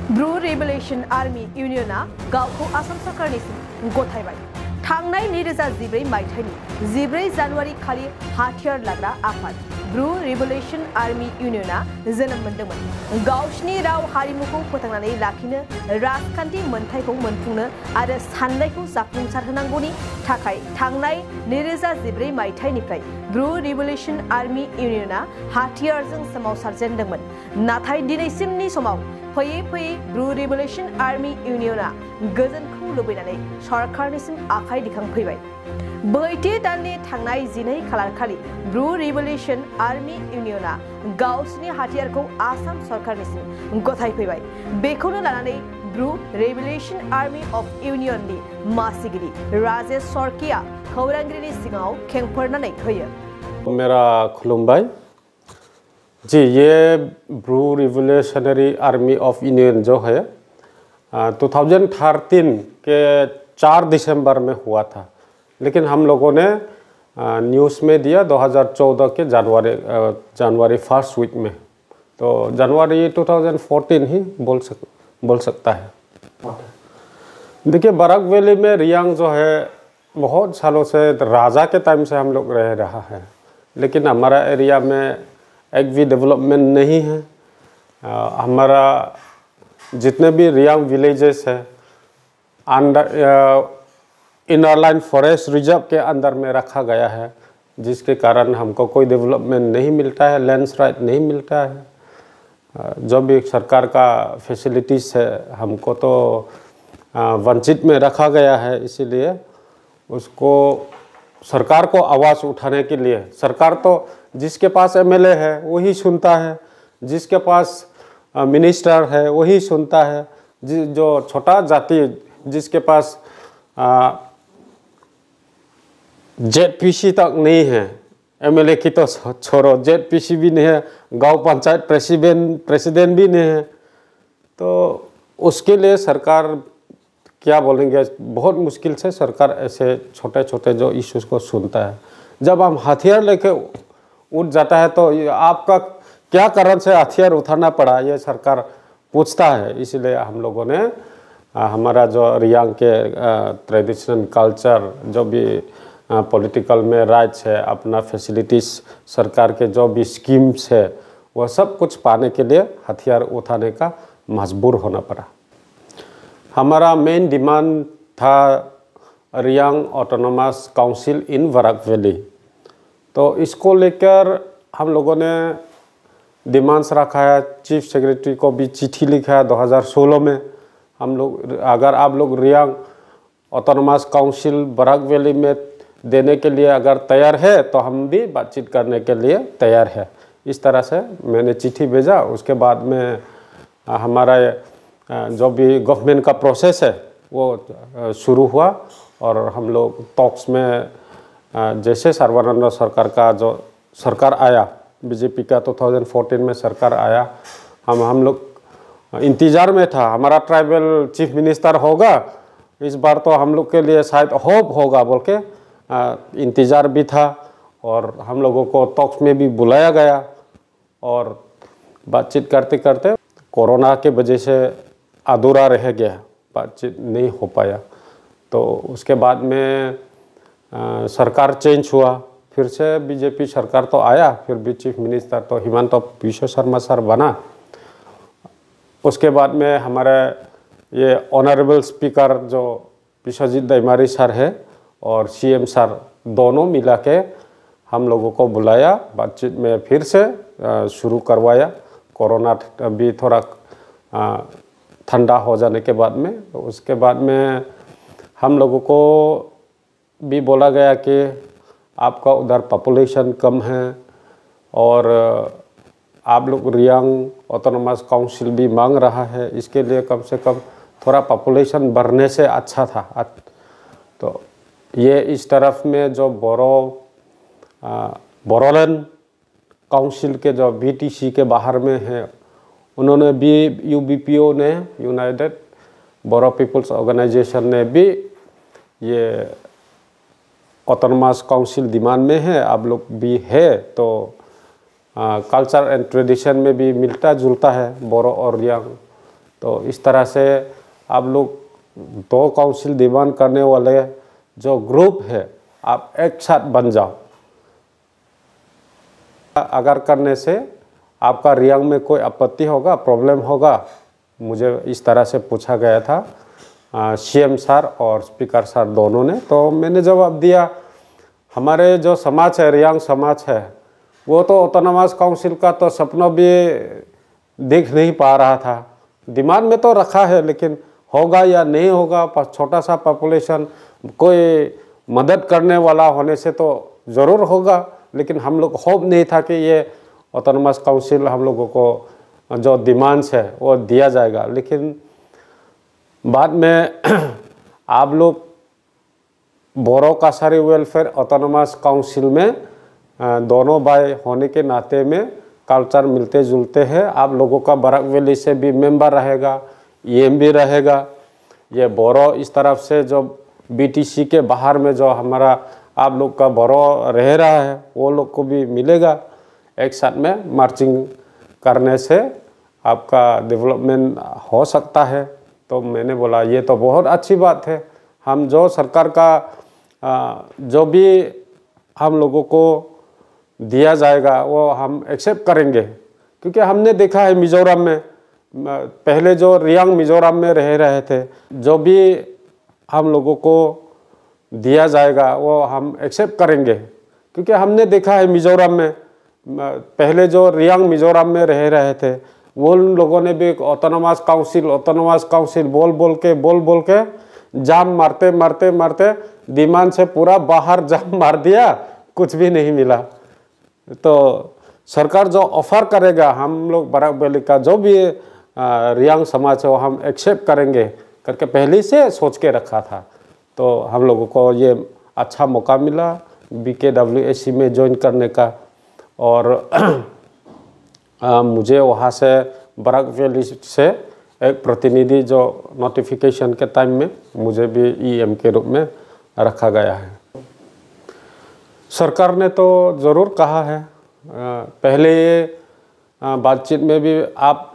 Bru revolution army इउनियना गावखौ आसाम सरकारनिसिम गथायबाय। थांनाय 2014 मायथाइनि 14 जानुवारि खालि हाथियार लाग्रा आफाद ब्रू रिभलिउसन आर्मी इउनियना जोनोम मोनदोंमोन। गावसिनि राव हारिमुखौ फोथांनानै लाखिनो, राजखान्थि मोनथायखौ मोनफुंनो आरो साननायखौ जाफुंसार होनांगौनि थाखाय थांनाय 2014 मायथाइनिफ्राय ब्रू रिभलिउसन आर्मी इउनियना हाथियारजों सोमावसारजेनदोंमोन। नाथाय दिनैसिमनि समाव फैयै फैयै ब्रू रिभलिउसन आर्मी इउनियना गोजोनखौ लुबैनानै सरकारनिसिम आखाइ दिखांफैबाय। बैथि दाननि थांनाय 12 खालार खालि ब्रू रिभलिउसन आर्मी इउनियना गावसिनि हाथियारखौ आसाम सरकारनिसिम गथायफैबाय। बेखौनो लानानै ब्रू रिभलिउसन आर्मी अफ इउनियननि मासिगिरि राजेश सर्किया खौरांगिरिनि सिगाङाव खेंफोरनानै होयो। मेरा खुलुमबाय जी, ये Bru revolutionary army of union जो है 2013 के 4 दिसंबर में हुआ था, लेकिन हम लोगों ने न्यूज़ में दिया 2014 के जनवरी फर्स्ट वीक में, तो जनवरी 2014 ही बोल सकता है। देखिए, बराक वैली में रियांग जो है बहुत सालों से राजा के टाइम से हम लोग रह रहा है, लेकिन हमारा एरिया में एक भी डेवलपमेंट नहीं है। हमारा जितने भी रियांग विलेजेस है under inner line forest reserve के अंदर में रखा गया है, जिसके कारण हमको कोई डेवलपमेंट नहीं मिलता है, लैंडस्लाइड नहीं मिलता है। जो भी सरकार का फैसिलिटीज़ है हमको तो वंचित में रखा गया है। इसीलिए उसको सरकार को आवाज़ उठाने के लिए, सरकार तो जिसके पास एमएलए है वही सुनता है, जिसके पास मिनिस्टर है वही सुनता है, जो छोटा जाति जिसके पास जेडपीसी तक नहीं है, एमएलए की तो छोड़ो, जेडपीसी भी नहीं है, गांव पंचायत प्रेसिडेंट भी नहीं है, तो उसके लिए सरकार क्या बोलेंगे, बहुत मुश्किल से सरकार ऐसे छोटे छोटे जो इश्यूज़ को सुनता है। जब हम हथियार लेके उठ जाता है तो आपका क्या कारण से हथियार उठाना पड़ा, ये सरकार पूछता है। इसलिए हम लोगों ने हमारा जो रियांग के ट्रेडिशनल कल्चर, जो भी पॉलिटिकल में राइट्स है, अपना फैसिलिटीज़, सरकार के जो भी स्कीम्स है, वह सब कुछ पाने के लिए हथियार उठाने का मजबूर होना पड़ा। हमारा मेन डिमांड था रियांग ऑटोनोमस काउंसिल इन बराक वैली, तो इसको लेकर हम लोगों ने डिमांड्स रखा है। चीफ सेक्रेटरी को भी चिट्ठी लिखा है 2016 में। हम लोग, अगर आप लोग Reang Autonomous Council Barak Valley में देने के लिए अगर तैयार है तो हम भी बातचीत करने के लिए तैयार है। इस तरह से मैंने चिट्ठी भेजा। उसके बाद में हमारा जो भी गवर्नमेंट का प्रोसेस है वो शुरू हुआ और हम लोग टॉक्स में, जैसे सर्बानंद सरकार का जो सरकार आया, बीजेपी का 2014 में सरकार आया, हम लोग इंतज़ार में था हमारा ट्राइबल चीफ मिनिस्टर होगा इस बार, तो हम लोग के लिए शायद होप होगा बोल के इंतज़ार भी था। और हम लोगों को टॉक्स में भी बुलाया गया और बातचीत करते करते कोरोना के वजह से अधूरा रह गया, बातचीत नहीं हो पाया। तो उसके बाद में सरकार चेंज हुआ, फिर से बीजेपी सरकार तो आया, फिर भी चीफ मिनिस्टर तो हिमंत बिश्व शर्मा सर बना। उसके बाद में हमारे ये ऑनरेबल स्पीकर जो विश्वजीत दैमारी सर है और सीएम सर दोनों मिला के हम लोगों को बुलाया, बातचीत में फिर से शुरू करवाया। कोरोना भी थोड़ा ठंडा हो जाने के बाद में, तो उसके बाद में हम लोगों को भी बोला गया कि आपका उधर पॉपुलेशन कम है और आप लोग रियांग ऑटोनोमस काउंसिल भी मांग रहा है, इसके लिए कम से कम थोड़ा पॉपुलेशन बढ़ने से अच्छा था। तो ये इस तरफ में जो बोरोलैंड काउंसिल के जो बीटीसी के बाहर में है, उन्होंने भी, यूबीपीओ ने, यूनाइटेड बोरो पीपल्स ऑर्गेनाइजेशन ने भी ये ऑटोनोमस काउंसिल डिमांड में है, आप लोग भी है, तो कल्चर एंड ट्रेडिशन में भी मिलता जुलता है बोरो और रियांग तो इस तरह से आप लोग 2 काउंसिल डिमांड करने वाले जो ग्रुप है आप एक साथ बन जाओ। अगर करने से आपका रियांग में कोई आपत्ति होगा, प्रॉब्लम होगा, मुझे इस तरह से पूछा गया था सीएम सर और स्पीकर सर दोनों ने। तो मैंने जवाब दिया, हमारे जो समाज है, रियांग समाज है, वो तो ऑटोनोमस काउंसिल का तो सपना भी देख नहीं पा रहा था। दिमाग में तो रखा है, लेकिन होगा या नहीं होगा, छोटा सा पॉपुलेशन, कोई मदद करने वाला होने से तो ज़रूर होगा, लेकिन हम लोग होप नहीं था कि ये ऑटोनोमस काउंसिल हम लोगों को जो डिमांड्स है वो दिया जाएगा। लेकिन बाद में आप लोग बोरो कासारी वेलफेयर ऑटोनोमस काउंसिल में दोनों भाई होने के नाते में कल्चर मिलते जुलते हैं। आप लोगों का बराक वैली से भी मेंबर रहेगा, ईएम भी रहेगा। ये बोरो इस तरफ से जो बीटीसी के बाहर में जो हमारा आप लोग का बोरो रह रहा है वो लोग को भी मिलेगा। एक साथ में मार्चिंग करने से आपका डेवलपमेंट हो सकता है। तो मैंने बोला ये तो बहुत अच्छी बात है। हम जो सरकार का जो भी हम लोगों को दिया जाएगा वो हम एक्सेप्ट करेंगे, क्योंकि हमने देखा है मिज़ोरम में, पहले जो रियांग मिज़ोरम में रह रहे थे, जो भी हम लोगों को दिया जाएगा वो हम एक्सेप्ट करेंगे, क्योंकि हमने देखा है मिज़ोरम में, पहले जो रियांग मिज़ोरम में रह रहे थे वो लोगों ने भी ऑटोनोमस काउंसिल बोल के जाम मारते मारते मारते डिमांड से पूरा बाहर जाम मार दिया, कुछ भी नहीं मिला। तो सरकार जो ऑफर करेगा, हम लोग बराक वैली का जो भी रियांग समाज है वो हम एक्सेप्ट करेंगे करके पहले से सोच के रखा था। तो हम लोगों को ये अच्छा मौका मिला BKWAC में ज्वाइन करने का। और मुझे वहाँ से बराक वैली से एक प्रतिनिधि जो नोटिफिकेशन के टाइम में मुझे भी EM के रूप में रखा गया है। सरकार ने तो ज़रूर कहा है, पहले ये बातचीत में भी आप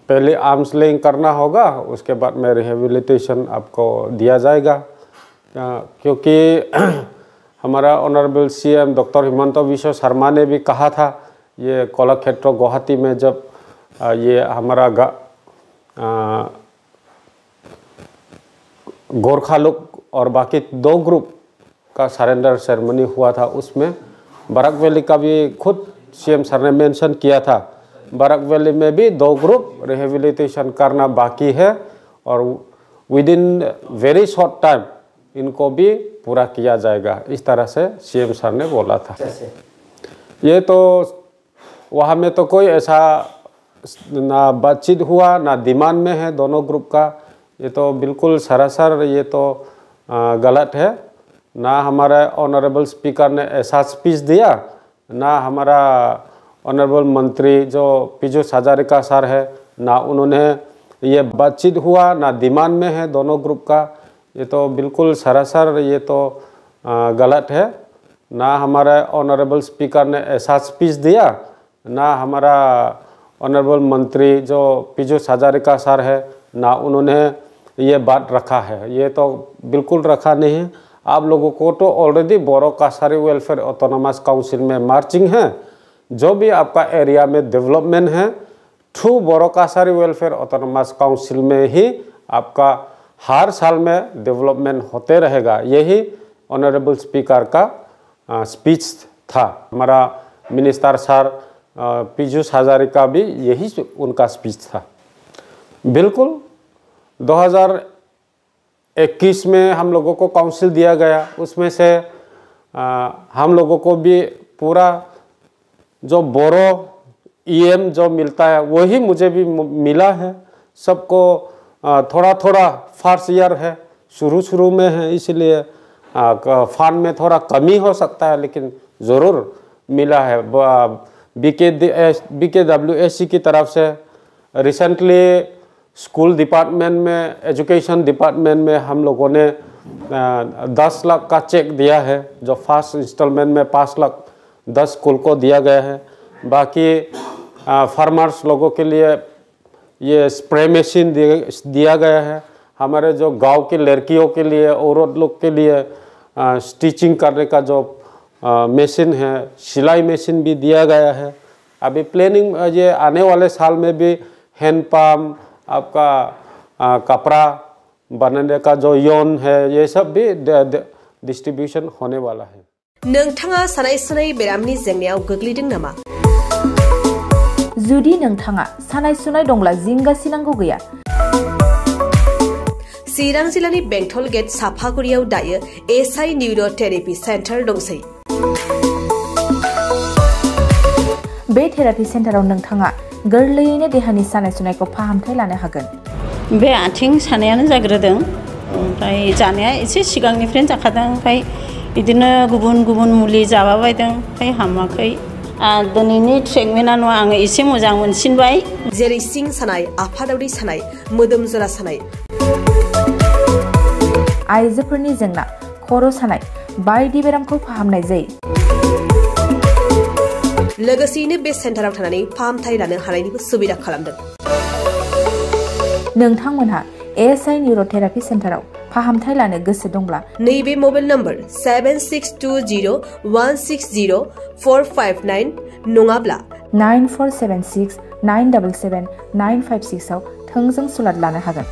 पहले आर्म्स लेइंग करना होगा, उसके बाद में रिहेबिलिटेशन आपको दिया जाएगा, क्योंकि हमारा honourable CM doctor Himanta Biswa Sharma ने भी कहा था, ये कलाक्षेत्र गुवाहाटी में जब ये हमारा गोरखा लोग और बाकी 2 ग्रुप का सरेंडर सेरेमनी हुआ था, उसमें बराक वैली का भी खुद CM सर ने मेंशन किया था, बराक वैली में भी 2 ग्रुप रिहेबिलिटेशन करना बाकी है और with in very short time इनको भी पूरा किया जाएगा। इस तरह से CM सर ने बोला था। ये तो वहाँ में तो कोई ऐसा ना बातचीत हुआ ना डिमांड में है दोनों ग्रुप का, ये तो बिल्कुल सरासर ये तो गलत है। ना हमारे ऑनरेबल स्पीकर ने ऐसा स्पीच दिया, ना हमारा ऑनरेबल मंत्री जो पीयूष हजारिका सर है, ना उन्होंने ये बातचीत हुआ, ना डिमांड में है दोनों ग्रुप का, ये तो बिल्कुल सरासर ये तो गलत है। ना हमारे ऑनरेबल स्पीकर ने ऐसा स्पीच दिया, ना हमारा ऑनरेबल मंत्री जो पीयूष हजारिका सर है, ना उन्होंने ये बात रखा है, ये तो बिल्कुल रखा नहीं है। आप लोगों को तो ऑलरेडी बोरो कासारी वेलफेयर ऑटोनोमस काउंसिल में मार्चिंग है, जो भी आपका एरिया में डेवलपमेंट है थ्रू बोरो कासारी वेलफेयर ऑटोनोमस काउंसिल में ही आपका हर साल में डेवलपमेंट होते रहेगा। यही ऑनरेबल स्पीकर का स्पीच था। हमारा मिनिस्टर सर पीयूष हजारिका भी यही उनका स्पीच था। बिल्कुल 2021 में हम लोगों को काउंसिल दिया गया, उसमें से हम लोगों को भी पूरा जो बोरो EM जो मिलता है वही मुझे भी मिला है। सबको थोड़ा थोड़ा फर्स्ट ईयर है, शुरू में है, इसलिए फंड में थोड़ा कमी हो सकता है, लेकिन ज़रूर मिला है। BKWAC की तरफ से रिसेंटली स्कूल डिपार्टमेंट में, एजुकेशन डिपार्टमेंट में हम लोगों ने 10 लाख का चेक दिया है, जो फर्स्ट इंस्टॉलमेंट में 5 लाख 10 स्कूल को दिया गया है। बाकी फार्मर्स लोगों के लिए ये स्प्रे मशीन दिया गया है। हमारे जो गांव के लड़कियों के लिए, औरत लोग के लिए स्टिचिंग करने का जो मशीन है, सिलाई मशीन भी दिया गया है। अभी प्लानिंग ये आने वाले साल में भी हैंड पम्प, आपका कपड़ा बनाने का जो यौन है, ये सब भी डिस्ट्रीब्यूशन होने वाला है। नोंथाङा सानाय सुनाय बेरामनि जेंनायाव गोग्लैदों नामा? जुदि नोंथाङा सानाय सुनाय दंब्ला जिंगासिनांगौ गैया। चिरां जिल्लानि बेंटल गेट साफागुरियाव दायो एसआइ निउर' थेरापि सेन्टार दंसै। बे थेरापि सेन्टाराव नोंथाङा गोरलैयैनो देहानि सानाय सुनायखौ फाहामथाय लानो हागोन। बे आथिं सानायानो जाग्रोदों, ओमफ्राय जानाया एसे सिगांनिफ्रायनो जाखादों, ओमफ्राय बिदिनो गुबुन गुबुन मुलि जाबाबायदों, ओमफ्राय हामाखै। दिनैनि ट्रिटमेन्टआ आङो एसे मोजां मोनसिनबाय। जेरै सिं सानाय, आफादावरि सानाय, मोदोम जरा सानाय, आइजोफोरनि जेंना, खर' सानाय बायदि बेरामखौ फाहामनाय जायो। लोगोसेयैनो बे सेन्टाराव थानानै फाहामथाय लानो हानायनिबो सुबिदा खालामदों। नोंथांमोनहा एसआइ निउर' थेरापि सेन्टाराव फाहामथाय लानो गोसो दंब्ला नैबे मबाइल नम्बर 7620160459 नङाब्ला 9476977956 आव थोंजों सुलाद लानो हागोन।